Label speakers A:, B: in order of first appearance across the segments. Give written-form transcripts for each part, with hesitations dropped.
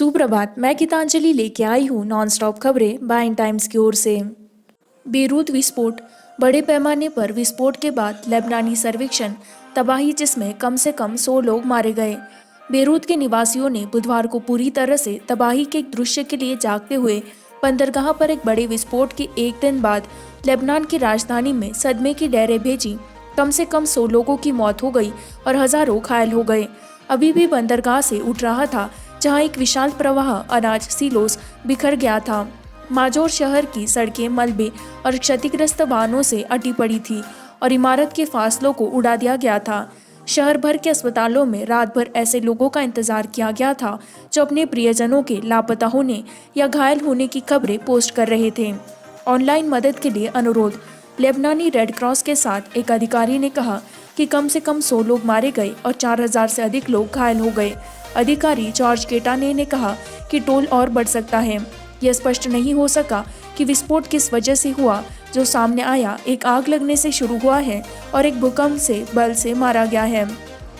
A: सुप्रभात। मैं गीतांजलि लेके आई हूँ नॉन स्टॉप खबरें बाइन टाइम्स की ओर से। बेरूत विस्फोट, बड़े पैमाने पर विस्फोट के बाद लेबनानी सर्वेक्षण तबाही, जिसमें कम से कम 100 लोग मारे गए। बेरूत के निवासियों ने बुधवार को पूरी तरह से तबाही के एक दृश्य के लिए जागते हुए बंदरगाह पर एक बड़े विस्फोट के एक दिन बाद लेबनान की राजधानी में सदमे की लहरें भेजी। कम से कम 100 लोगों की मौत हो गई और हजारों घायल हो गए। अभी भी बंदरगाह से उठ रहा था, जहां एक विशाल प्रवाह अनाज सिलोस बिखर गया था। माजोर शहर की सड़कें मलबे और क्षतिग्रस्त वाहनों से अटी पड़ी थी और इमारत के फासलों को उड़ा दिया गया था। शहर भर के अस्पतालों में रात भर ऐसे लोगों का इंतजार किया गया था जो अपने प्रियजनों के लापता होने या घायल होने की खबरें पोस्ट कर रहे थे। ऑनलाइन मदद के लिए अनुरोध। लेबनानी रेड क्रॉस के साथ एक अधिकारी ने कहा कि कम से कम 100 लोग मारे गए और 4000 से अधिक लोग घायल हो गए। अधिकारी जॉर्ज केटाने ने कहा कि टोल और बढ़ सकता है। यह स्पष्ट नहीं हो सका कि विस्फोट किस वजह से हुआ। जो सामने आया, एक आग लगने से शुरू हुआ है और एक भूकंप से बल से मारा गया है।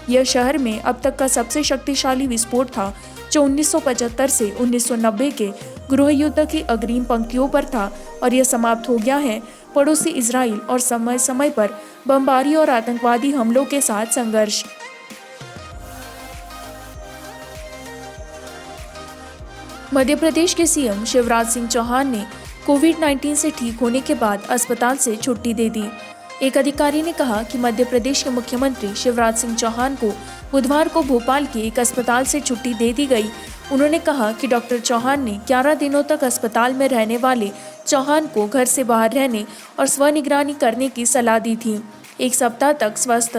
A: यह शहर में अब तक का सबसे शक्तिशाली विस्फोट था, जो 1975 से 1990 के गृह युद्ध की अग्रिम पंक्तियों पर था और यह समाप्त हो गया है पड़ोसी इजराइल और समय समय पर बमबारी और आतंकवादी हमलों के साथ संघर्ष। मध्य प्रदेश के सीएम शिवराज सिंह चौहान ने कोविड-19 से ठीक होने के बाद अस्पताल से छुट्टी दे दी। एक अधिकारी ने कहा कि मध्य प्रदेश के मुख्यमंत्री शिवराज सिंह चौहान को बुधवार को भोपाल के एक अस्पताल से छुट्टी दे दी गई। उन्होंने कहा कि डॉक्टर चौहान ने 11 दिनों तक अस्पताल में रहने वाले चौहान को घर से बाहर रहने और स्वनिगरानी करने की सलाह दी थी। एक सप्ताह तक स्वस्थ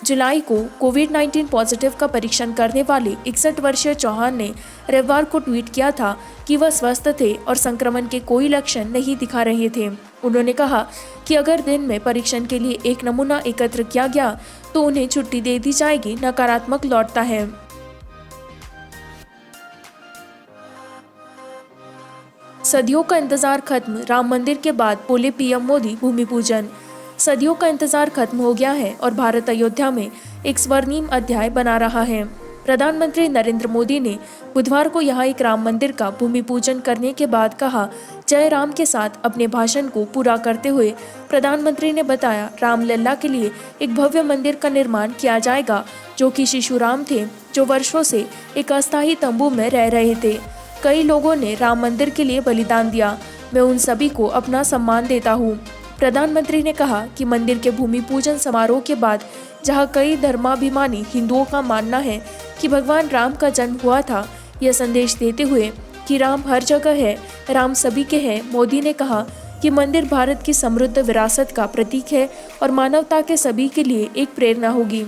A: जुलाई को कोविड-19 पॉजिटिव का परीक्षण करने वाले 61 वर्षीय चौहान ने रविवार को ट्वीट किया था कि वह स्वस्थ थे और संक्रमण के कोई लक्षण नहीं दिखा रहे थे। उन्होंने कहा कि अगर दिन में परीक्षण के लिए एक नमूना एकत्र किया गया तो उन्हें छुट्टी दे दी जाएगी। नकारात्मक लौटता है। सदियों का इंतजार खत्म, राम मंदिर के बाद बोले पीएम मोदी भूमि पूजन। सदियों का इंतजार खत्म हो गया है और भारत अयोध्या में एक स्वर्णिम अध्याय बना रहा है। प्रधानमंत्री नरेंद्र मोदी ने बुधवार को यहां एक राम मंदिर का भूमि पूजन करने के बाद कहा जय राम के साथ अपने भाषण को पूरा करते हुए प्रधानमंत्री ने बताया, रामलला के लिए एक भव्य मंदिर का निर्माण किया जाएगा, जो कि शिशु राम थे, जो वर्षों से एक अस्थायी तंबू में रह रहे थे। कई लोगों ने राम मंदिर के लिए बलिदान दिया। मैं उन सभी को अपना सम्मान देता हूँ। प्रधानमंत्री ने कहा कि मंदिर के भूमि पूजन समारोह के बाद, जहां कई धर्माभिमानी हिंदुओं का मानना है कि भगवान राम का जन्म हुआ था, यह संदेश देते हुए कि राम हर जगह है, राम सभी के है, मोदी ने कहा कि मंदिर भारत की समृद्ध विरासत का प्रतीक है और मानवता के सभी के लिए एक प्रेरणा होगी।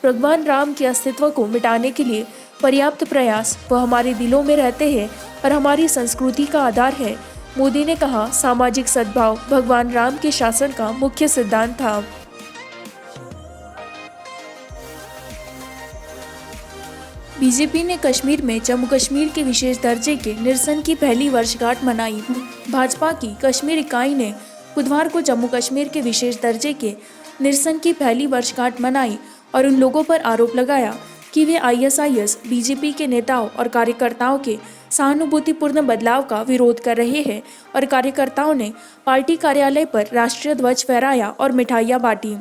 A: भगवान राम के अस्तित्व को मिटाने के लिए पर्याप्त प्रयास वह हमारे दिलों में रहते हैं और हमारी संस्कृति का आधार है। मोदी ने कहा, सामाजिक सद्भाव भगवान राम के शासन का मुख्य सिद्धांत था। बीजेपी ने कश्मीर में जम्मू कश्मीर के विशेष दर्जे के निरसन की पहली वर्षगांठ मनाई। भाजपा की कश्मीर इकाई ने बुधवार को जम्मू कश्मीर के विशेष दर्जे के निरसन की पहली वर्षगांठ मनाई और उन लोगों पर आरोप लगाया कि वे आईएसआईएस, बीजेपी के नेताओं और कार्यकर्ताओं के सहानुभूतिपूर्ण बदलाव का विरोध कर रहे हैं और कार्यकर्ताओं ने पार्टी कार्यालय पर राष्ट्रीय ध्वज फहराया और मिठाइयां बांटी।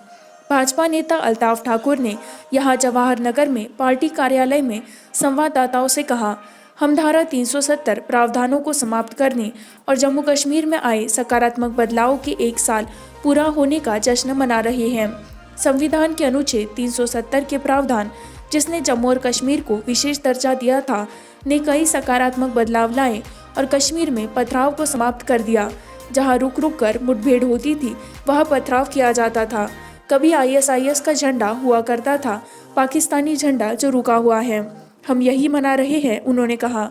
A: भाजपा नेता अल्ताफ ठाकुर ने यहां जवाहर नगर में पार्टी कार्यालय में संवाददाताओं से कहा, हम धारा 370 प्रावधानों को समाप्त करने और जम्मू कश्मीर में आए सकारात्मक बदलाव के 1 साल पूरा होने का जश्न मना रहे हैं। संविधान के अनुच्छेद 370 के प्रावधान, जिसने जम्मू और कश्मीर को विशेष दर्जा दिया था, ने कई सकारात्मक बदलाव लाए और कश्मीर में पथराव को समाप्त कर दिया। जहां रुक रुक कर मुठभेड़ होती थी, वहां पथराव किया जाता था। कभी आईएसआईएस का झंडा हुआ करता था, पाकिस्तानी झंडा जो रुका हुआ है। हम यही मना रहे हैं, उन्होंने कहा।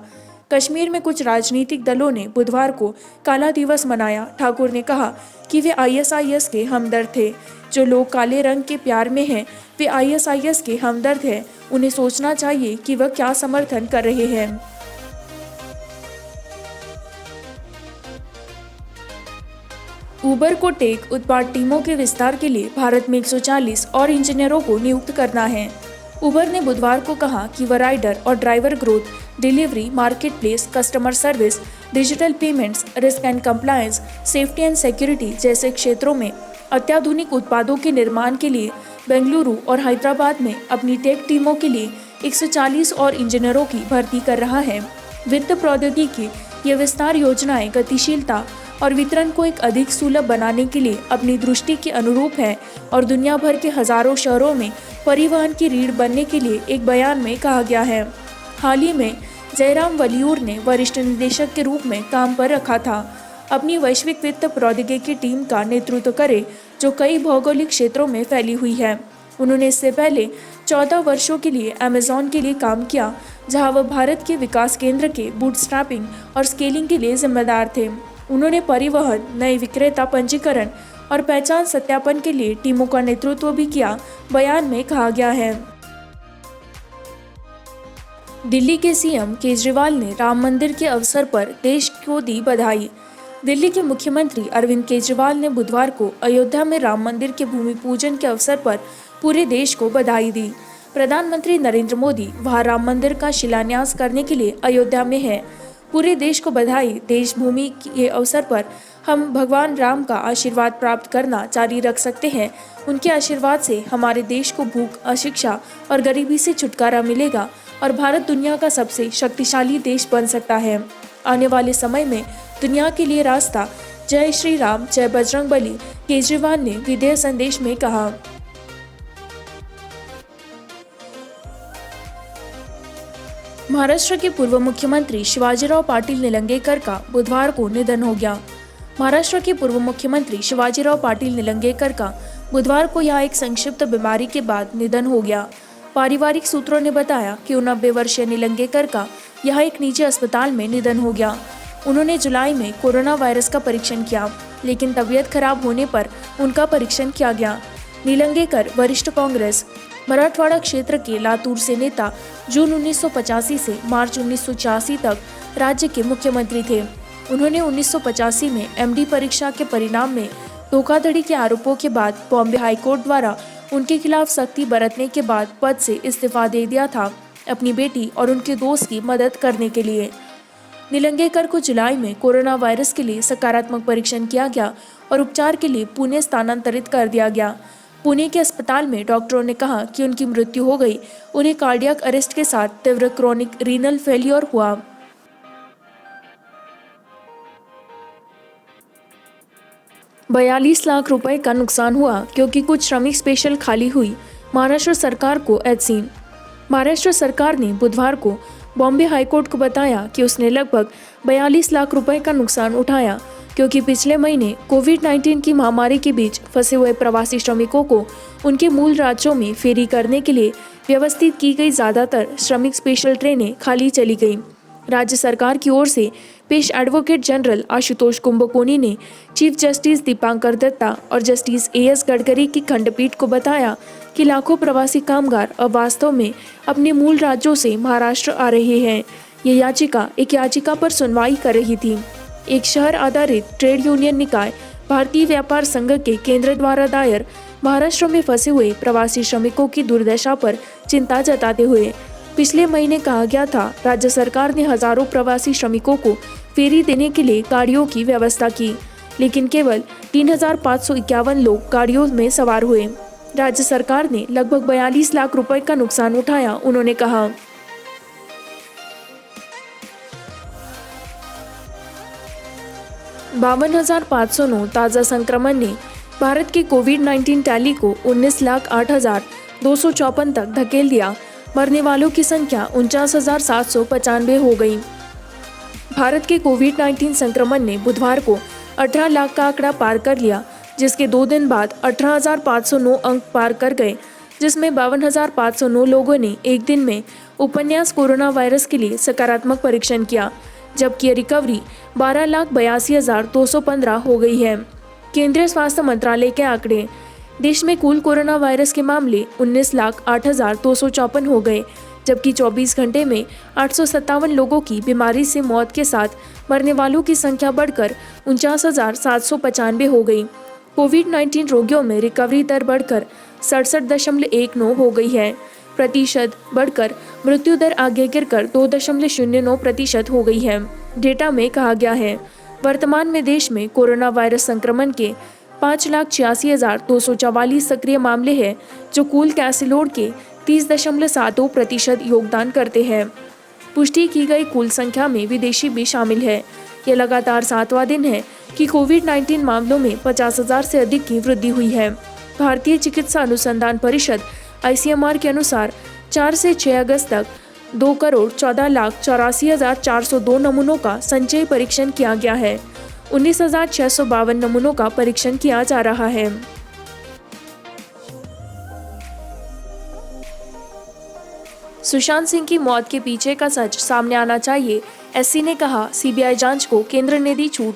A: कश्मीर में कुछ राजनीतिक दलों ने बुधवार को काला दिवस मनाया। ठाकुर ने कहा कि वे आईएसआईएस के हमदर्द थे। जो लोग काले रंग के प्यार में हैं, वे आईएसआईएस के हमदर्द हैं। उन्हें सोचना चाहिए कि वह क्या समर्थन कर रहे हैं। उबर को टेक उत्पाद टीमों के विस्तार के लिए भारत में 140 और इंजीनियरों को नियुक्त करना है। उबर ने बुधवार को कहा कि वह राइडर और driver growth, delivery, market place, customer service, digital payments, risk and compliance, safety and security जैसे क्षेत्रों में अत्याधुनिक उत्पादों के निर्माण के लिए बेंगलुरु और हैदराबाद में अपनी टेक टीमों के लिए 140 और इंजीनियरों की भर्ती कर रहा है। वित्त प्रौद्योगिकी ये विस्तार योजनाएं गतिशीलता और वितरण को एक अधिक सुलभ बनाने के लिए अपनी दृष्टि के अनुरूप है और दुनिया भर के हजारों शहरों में परिवहन की रीढ़ बनने के लिए एक बयान में कहा गया है। हाल ही में जयराम वलियूर ने वरिष्ठ निदेशक के रूप में काम पर रखा था। अपनी वैश्विक वित्त प्रौद्योगिकी टीम का नेतृत्व करे जो कई भौगोलिक क्षेत्रों में फैली हुई है। उन्होंने इससे पहले 14 वर्षों के लिए अमेज़न के लिए काम किया, जहां वह भारत के विकास केंद्र के बूटस्ट्रैपिंग और स्केलिंग के लिए जिम्मेदार थे। उन्होंने परिवहन, नए विक्रेता पंजीकरण और पहचान सत्यापन के लिए टीमों का नेतृत्व भी किया, बयान में कहा गया है। दिल्ली के सीएम केजरीवाल ने राम मंदिर के अवसर पर देश को दी बधाई। दिल्ली के मुख्यमंत्री अरविंद केजरीवाल ने बुधवार को अयोध्या में राम मंदिर के भूमि पूजन के अवसर पर पूरे देश को बधाई दी। प्रधानमंत्री नरेंद्र मोदी वहां राम मंदिर का शिलान्यास करने के लिए अयोध्या में है। पूरे देश को बधाई। देश भूमि के अवसर पर हम भगवान राम का आशीर्वाद प्राप्त करना जारी रख सकते हैं। उनके आशीर्वाद से हमारे देश को भूख, अशिक्षा और गरीबी से छुटकारा मिलेगा और भारत दुनिया का सबसे शक्तिशाली देश बन सकता है। आने वाले समय में दुनिया के लिए रास्ता। जय श्री राम, जय बजरंगबली, केजरीवाल ने विदेश संदेश में कहा। महाराष्ट्र के पूर्व मुख्यमंत्री शिवाजीराव पाटिल निलंगेकर का बुधवार को निधन हो गया। महाराष्ट्र के पूर्व मुख्यमंत्री शिवाजीराव पाटिल निलंगेकर का बुधवार को यहाँ एक संक्षिप्त बीमारी के बाद निधन हो गया। पारिवारिक सूत्रों ने बताया कि 89 वर्षीय निलंगेकर का यहाँ एक निजी अस्पताल में निधन हो गया। उन्होंने जुलाई में कोरोना वायरस का परीक्षण किया, लेकिन तबीयत खराब होने पर उनका परीक्षण किया गया। निलंगेकर वरिष्ठ कांग्रेस मराठवाड़ा क्षेत्र के लातूर से नेता जून 1985 से मार्च 1986 तक राज्य के मुख्यमंत्री थे। उन्होंने 1985 में एमडी परीक्षा के परिणाम में धोखाधड़ी के आरोपों के बाद बॉम्बे हाईकोर्ट द्वारा उनके खिलाफ सख्ती बरतने के बाद पद से इस्तीफा दे दिया था, अपनी बेटी और उनके दोस्त की मदद करने के लिए। निलंगेकर को जुलाई में कोरोना वायरस के लिए सकारात्मक परीक्षण किया गया और उपचार के लिए पुणे स्थानांतरित कर दिया गया। पुणे के अस्पताल में डॉक्टरों ने कहा कि उनकी मृत्यु हो गई। उन्हें कार्डियक अरेस्ट के साथ तीव्र क्रोनिक रीनल फेलियर हुआ। ₹42 लाख का नुकसान हुआ क्योंकि कुछ श्रमिक स्पेशल खाली हुई। महाराष्ट्र सरकार को एचसी। महाराष्ट्र सरकार ने बुधवार को बॉम्बे हाईकोर्ट को बताया कि उसने लगभग ₹42 लाख का नुकसान उठाया क्योंकि पिछले महीने कोविड-19 की महामारी के बीच फंसे हुए प्रवासी श्रमिकों को उनके मूल राज्यों में फेरी करने के लिए व्यवस्थित की गई ज़्यादातर श्रमिक स्पेशल ट्रेनें खाली चली गईं। राज्य सरकार की ओर से पेश एडवोकेट जनरल आशुतोष कुंभकोणी ने चीफ जस्टिस दीपांकर दत्ता और जस्टिस एएस गडकरी की खंडपीठ को बताया कि लाखों प्रवासी कामगार अब वास्तव में अपने मूल राज्यों से महाराष्ट्र आ रहे हैं। ये याचिका एक याचिका पर सुनवाई कर रही थी। एक शहर आधारित ट्रेड यूनियन निकाय भारतीय व्यापार संघ के केंद्र द्वारा दायर महाराष्ट्र में फंसे हुए प्रवासी श्रमिकों की दुर्दशा पर चिंता जताते हुए पिछले महीने कहा गया था, राज्य सरकार ने हजारों प्रवासी श्रमिकों को फेरी देने के लिए गाड़ियों की व्यवस्था की, लेकिन केवल 3,551 लोग गाड़ियों में सवार हुए। राज्य सरकार ने लगभग ₹42 लाख का नुकसान उठाया, उन्होंने कहा। $52,509 ताज़ा संक्रमण ने भारत के कोविड-19 टैली को 19,08,254 तक धकेल दिया। मरने वालों की संख्या 49,795 हो गई। भारत के कोविड-19 संक्रमण ने बुधवार को 18 लाख का आंकड़ा पार कर लिया, जिसके 2 दिन बाद 18,509 अंक पार कर गए, जिसमें 52,509 लोगों ने एक दिन में उपन्यास कोरोना वायरस के लिए सकारात्मक परीक्षण किया, जबकि रिकवरी 12,82,215 हो गई है। केंद्रीय स्वास्थ्य मंत्रालय के आंकड़े। देश में कुल कोरोना वायरस के मामले 19,08,254 हो गए, जबकि 24 घंटे में 857 लोगों की बीमारी से मौत के साथ मरने वालों की संख्या बढ़कर 49,795 हो गई। कोविड-19 रोगियों में रिकवरी दर बढ़कर 67.19 हो गई है। प्रतिशत बढ़कर मृत्यु दर आगे गिरकर 2.09% हो गई है। डेटा में कहा गया है, वर्तमान में देश में कोरोना वायरस संक्रमण के 5,86,244 सक्रिय मामले हैं, जो कुल केस लोड के 30.72% योगदान करते हैं। पुष्टि की गई कुल संख्या में विदेशी भी शामिल है। यह लगातार 7वां दिन है कि कोविड-19 मामलों में 50,000 से अधिक की वृद्धि हुई है। भारतीय चिकित्सा अनुसंधान परिषद ICMR के अनुसार 4 से 6 अगस्त तक 2,14,84,402 नमूनों का संचयी परीक्षण किया गया है। 19,652 नमूनों का परीक्षण किया जा रहा है। सुशांत सिंह की मौत के पीछे का सच सामने आना चाहिए, SC ने कहा। CBI जांच को केंद्र ने दी छूट।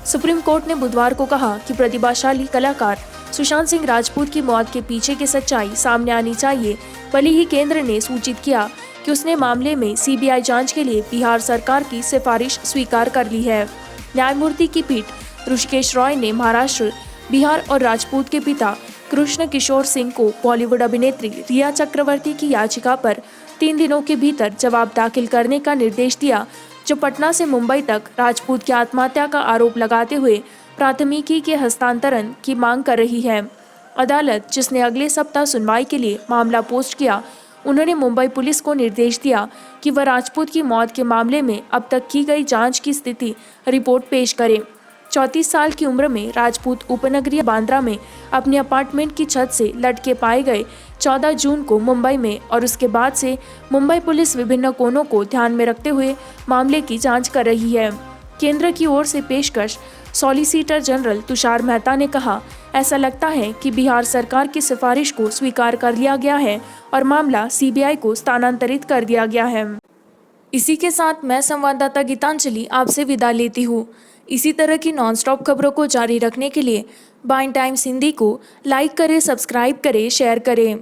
A: सुप्रीम कोर्ट ने बुधवार को कहा कि प्रतिभाशाली कलाकार सुशांत सिंह राजपूत की मौत के पीछे की सच्चाई सामने आनी चाहिए। भले ही केंद्र ने सूचित किया कि उसने मामले में CBI जांच के लिए बिहार सरकार की सिफारिश स्वीकार कर ली है। न्यायमूर्ति की पीठ ऋषिकेश रॉय ने महाराष्ट्र, बिहार और राजपूत के पिता कृष्ण किशोर सिंह को बॉलीवुड अभिनेत्री रिया चक्रवर्ती की याचिका पर 3 दिनों के भीतर जवाब दाखिल करने का निर्देश दिया, जो पटना से मुंबई तक राजपूत की आत्महत्या का आरोप लगाते हुए प्राथमिकी के हस्तांतरण की मांग कर रही है। अदालत, जिसने अगले सप्ताह सुनवाई के लिए मामला पोस्ट किया, उन्होंने मुंबई पुलिस को निर्देश दिया कि वह राजपूत की मौत के मामले में अब तक की गई जांच की स्थिति रिपोर्ट पेश करे। 34 साल की उम्र में राजपूत उपनगरीय बांद्रा में अपने अपार्टमेंट की छत से लटके पाए गए 14 जून को मुंबई में, और उसके बाद से मुंबई पुलिस विभिन्न कोणों को ध्यान में रखते हुए मामले की जांच कर रही है। केंद्र की ओर से पेशकश सॉलिसिटर जनरल तुषार मेहता ने कहा, ऐसा लगता है कि बिहार सरकार की सिफारिश को स्वीकार कर लिया गया है और मामला CBI को स्थानांतरित कर दिया गया है। इसी के साथ मैं संवाददाता गीतांजलि आपसे विदा लेती हूँ। इसी तरह की नॉनस्टॉप खबरों को जारी रखने के लिए बाइन टाइम्स हिंदी को लाइक करें, सब्सक्राइब करें, शेयर करें।